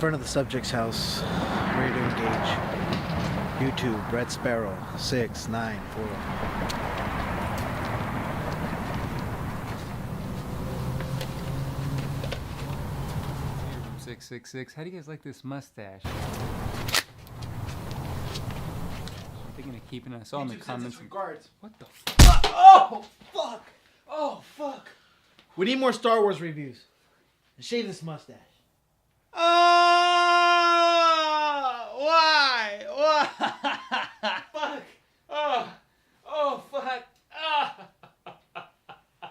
front of the subject's house, ready to engage. YouTube, Red Sparrow, 694. 666. How do you guys like this mustache? I'm thinking of keeping it. I saw in the comments. Regards. What the Oh, fuck! Oh, fuck! We need more Star Wars reviews. And shave this mustache. Why? Why? Fuck! Oh, fuck.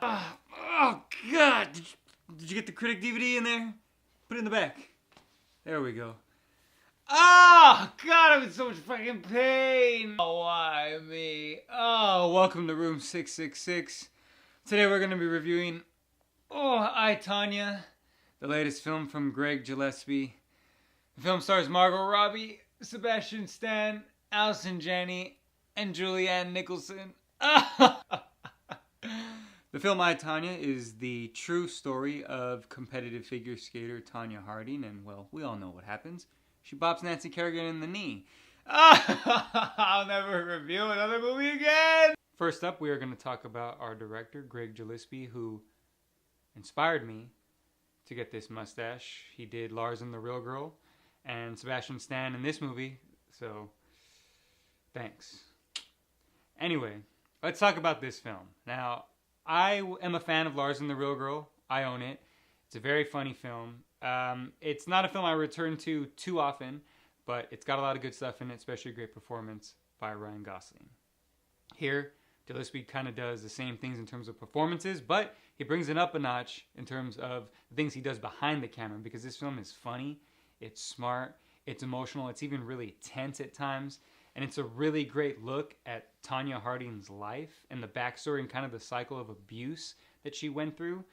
Oh, God. Did you get the Critic DVD in there? Put it in the back. There we go. Oh, God, I'm in so much fucking pain. Oh, why me? Oh, welcome to room 666. Today we're going to be reviewing I, Tonya, the latest film from Greg Gillespie. The film stars Margot Robbie, Sebastian Stan, Allison Janney, and Julianne Nicholson. The film I, Tonya is the true story of competitive figure skater Tonya Harding, and well, we all know what happens. She bops Nancy Kerrigan in the knee. I'll never review another movie again! First up, we are going to talk about our director, Greg Gillespie, who inspired me to get this mustache. He did Lars and the Real Girl and Sebastian Stan in this movie, so thanks. Anyway, let's talk about this film. Now, I am a fan of Lars and the Real Girl. I own it. It's a very funny film. It's not a film I return to too often, but it's got a lot of good stuff in it, especially a great performance by Ryan Gosling. Here, Gillespie kind of does the same things in terms of performances, but he brings it up a notch in terms of the things he does behind the camera, because this film is funny, it's smart, it's emotional, it's even really tense at times, and it's a really great look at Tonya Harding's life and the backstory and kind of the cycle of abuse that she went through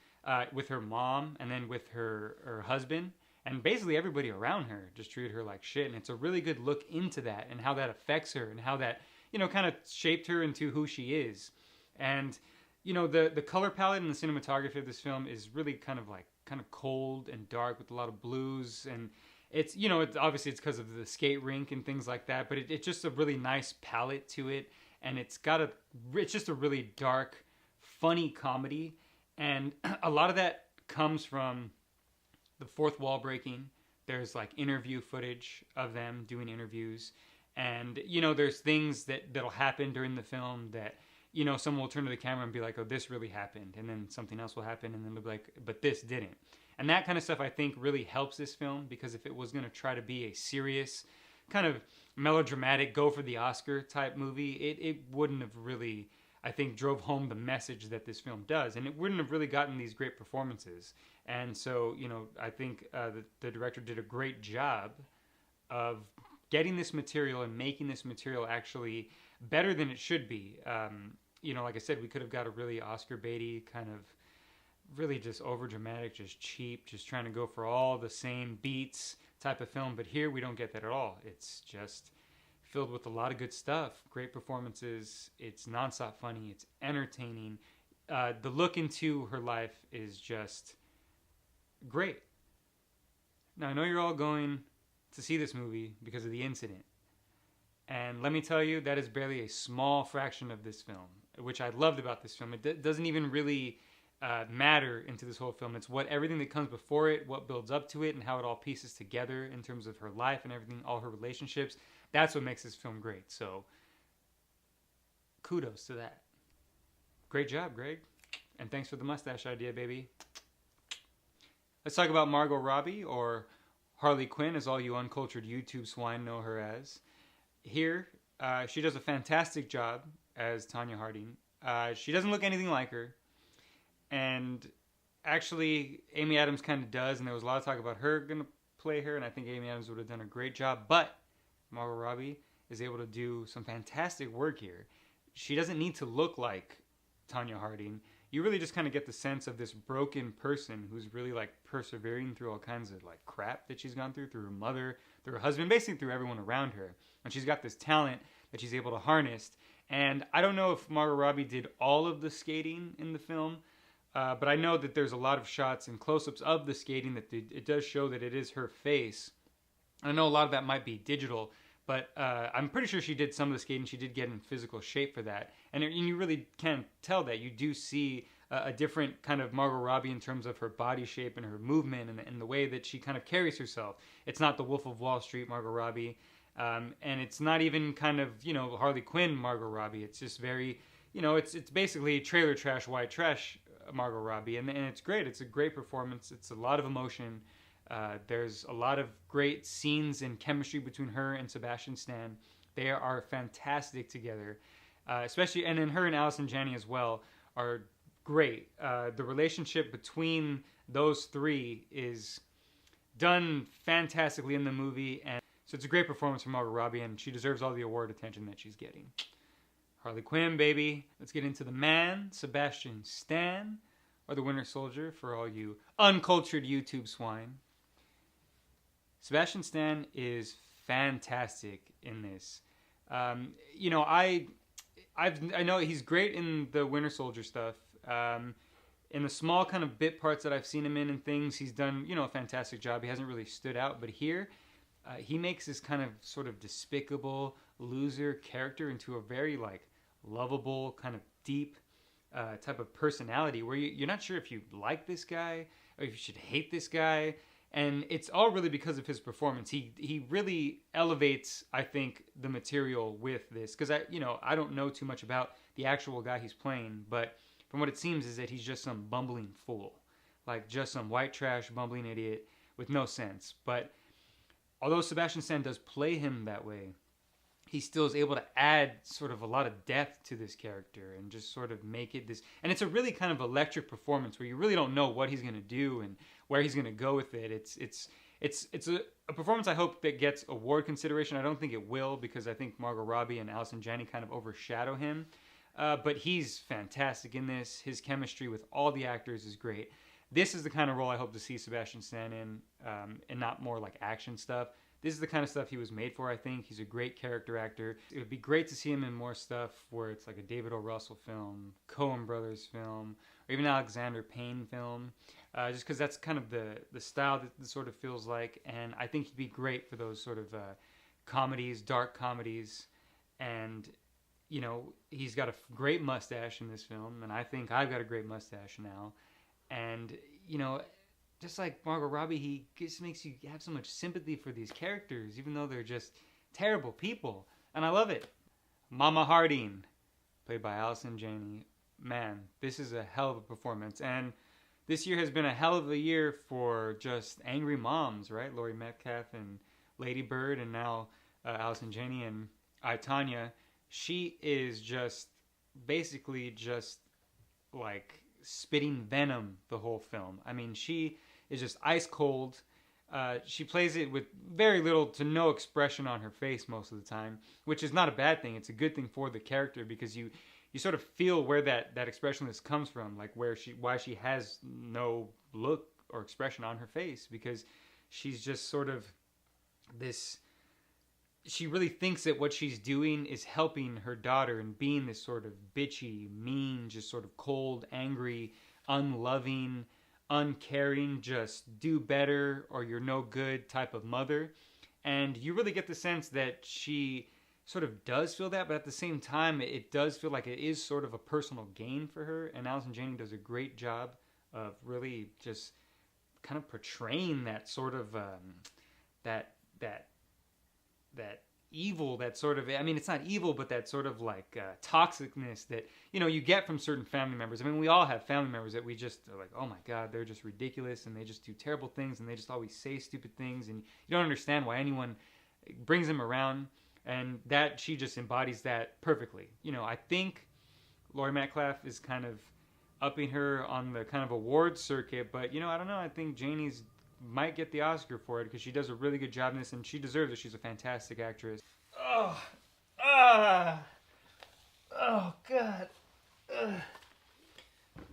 with her mom and then with her husband, and basically everybody around her just treated her like shit. And it's a really good look into that and how that affects her and how that, you know, kind of shaped her into who she is. And, you know, the color palette and the cinematography of this film is really kind of cold and dark with a lot of blues. And it's, you know, it's obviously it's because of the skate rink and things like that, but it's just a really nice palette to it. And it's just a really dark, funny comedy. And a lot of that comes from the fourth wall breaking. There's like interview footage of them doing interviews. And, you know, there's things that'll happen during the film that, you know, someone will turn to the camera and be like, oh, this really happened. And then something else will happen. And then they'll be like, but this didn't. And that kind of stuff, I think, really helps this film, because if it was going to try to be a serious, kind of melodramatic, go for the Oscar type movie, it wouldn't have really, I think, drove home the message that this film does. And it wouldn't have really gotten these great performances. And so, you know, I think the director did a great job of getting this material and making this material actually better than it should be. You know, like I said, we could have got a really Oscar baity kind of really just over dramatic, just cheap, just trying to go for all the same beats type of film. But here we don't get that at all. It's just filled with a lot of good stuff, great performances. It's nonstop funny. It's entertaining. The look into her life is just great. Now, I know you're all going to see this movie because of the incident. And let me tell you, that is barely a small fraction of this film, which I loved about this film. It doesn't even really matter into this whole film. It's everything that comes before it, what builds up to it, and how it all pieces together in terms of her life and everything, all her relationships. That's what makes this film great. So, kudos to that. Great job, Greg. And thanks for the mustache idea, baby. Let's talk about Margot Robbie, or Harley Quinn, as all you uncultured YouTube swine know her as. Here, she does a fantastic job as Tonya Harding. She doesn't look anything like her. And actually, Amy Adams kind of does, and there was a lot of talk about her going to play her, and I think Amy Adams would have done a great job. But Margot Robbie is able to do some fantastic work here. She doesn't need to look like Tonya Harding. You really just kind of get the sense of this broken person who's really like persevering through all kinds of like crap that she's gone through her mother, through her husband, basically through everyone around her. And she's got this talent that she's able to harness. And I don't know if Margot Robbie did all of the skating in the film, but I know that there's a lot of shots and close-ups of the skating that it does show that it is her face I know a lot of that might be digital, but I'm pretty sure she did some of the skating. She did get in physical shape for that. And you really can tell that. You do see a different kind of Margot Robbie in terms of her body shape and her movement and the way that she kind of carries herself. It's not the Wolf of Wall Street Margot Robbie. And it's not even kind of, Harley Quinn Margot Robbie. It's just very, it's basically trailer trash, white trash Margot Robbie. And it's great. It's a great performance. It's a lot of emotion. There's a lot of great scenes and chemistry between her and Sebastian Stan. They are fantastic together, especially, and then her and Allison Janney as well are great. The relationship between those three is done fantastically in the movie, and so it's a great performance from Margot Robbie, and she deserves all the award attention that she's getting. Harley Quinn, baby. Let's get into the man, Sebastian Stan, or the Winter Soldier for all you uncultured YouTube swine. Sebastian Stan is fantastic in this. I know he's great in the Winter Soldier stuff. In the small kind of bit parts that I've seen him in and things, he's done, a fantastic job. He hasn't really stood out, but here, he makes this kind of sort of despicable loser character into a very lovable, kind of deep type of personality where you're not sure if you like this guy or if you should hate this guy. And it's all really because of his performance. He really elevates, I think, the material with this. Because I don't know too much about the actual guy he's playing, but from what it seems is that he's just some bumbling fool. Just some white trash bumbling idiot with no sense. But although Sebastian Stan does play him that way, he still is able to add sort of a lot of depth to this character and just sort of make it this. And it's a really kind of electric performance where you really don't know what he's going to do and where he's going to go with it. It's a performance I hope that gets award consideration. I don't think it will because I think Margot Robbie and Allison Janney kind of overshadow him. But he's fantastic in this. His chemistry with all the actors is great. This is the kind of role I hope to see Sebastian Stan in, and not more like action stuff. This is the kind of stuff he was made for, I think. He's a great character actor. It would be great to see him in more stuff where it's like a David O. Russell film, Coen Brothers film, or even Alexander Payne film. Just because that's kind of the style that it sort of feels like. And I think he'd be great for those sort of comedies, dark comedies. And, he's got a great mustache in this film. And I think I've got a great mustache now. And, just like Margot Robbie, he just makes you have so much sympathy for these characters, even though they're just terrible people. And I love it. Mama Harding, played by Allison Janney. Man, this is a hell of a performance. And this year has been a hell of a year for just angry moms, right? Laurie Metcalf and Lady Bird, and now Allison Janney and I, Tonya. She is just basically just spitting venom the whole film. I mean, she is just ice cold. She plays it with very little to no expression on her face most of the time, which is not a bad thing. It's a good thing for the character because you sort of feel where that expressionless comes from, why she has no look or expression on her face, because she's just sort of this. She really thinks that what she's doing is helping her daughter and being this sort of bitchy, mean, just sort of cold, angry, unloving, uncaring, just do better or you're no good type of mother. And you really get the sense that she sort of does feel that, but at the same time, it does feel like it is sort of a personal gain for her. And Allison Janney does a great job of really just kind of portraying that sort of that evil, that sort of, I mean, it's not evil, but that sort of toxicness that, you get from certain family members. I mean, we all have family members that we just are like, oh my God, they're just ridiculous and they just do terrible things and they just always say stupid things and you don't understand why anyone brings them around. And that, she just embodies that perfectly. I think Laurie Metcalf is kind of upping her on the kind of award circuit, but, I don't know, I think Janney's might get the Oscar for it because she does a really good job in this and she deserves it. She's a fantastic actress. Oh God.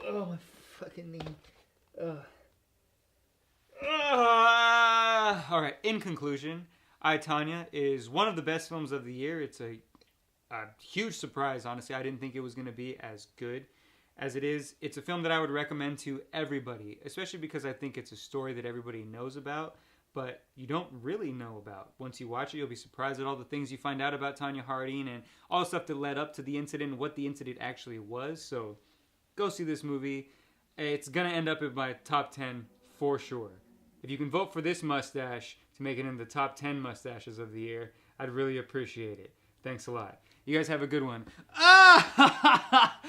Oh, my fucking knee. All right, in conclusion, I, Tonya is one of the best films of the year. It's a huge surprise, honestly. I didn't think it was going to be as good as it is. It's a film that I would recommend to everybody, especially because I think it's a story that everybody knows about, but you don't really know about. Once you watch it, you'll be surprised at all the things you find out about Tonya Harding and all the stuff that led up to the incident and what the incident actually was. So go see this movie. It's going to end up in my top 10 for sure. If you can vote for this mustache to make it in the top 10 mustaches of the year, I'd really appreciate it. Thanks a lot. You guys have a good one. Ah!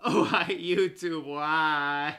Why, YouTube? Why?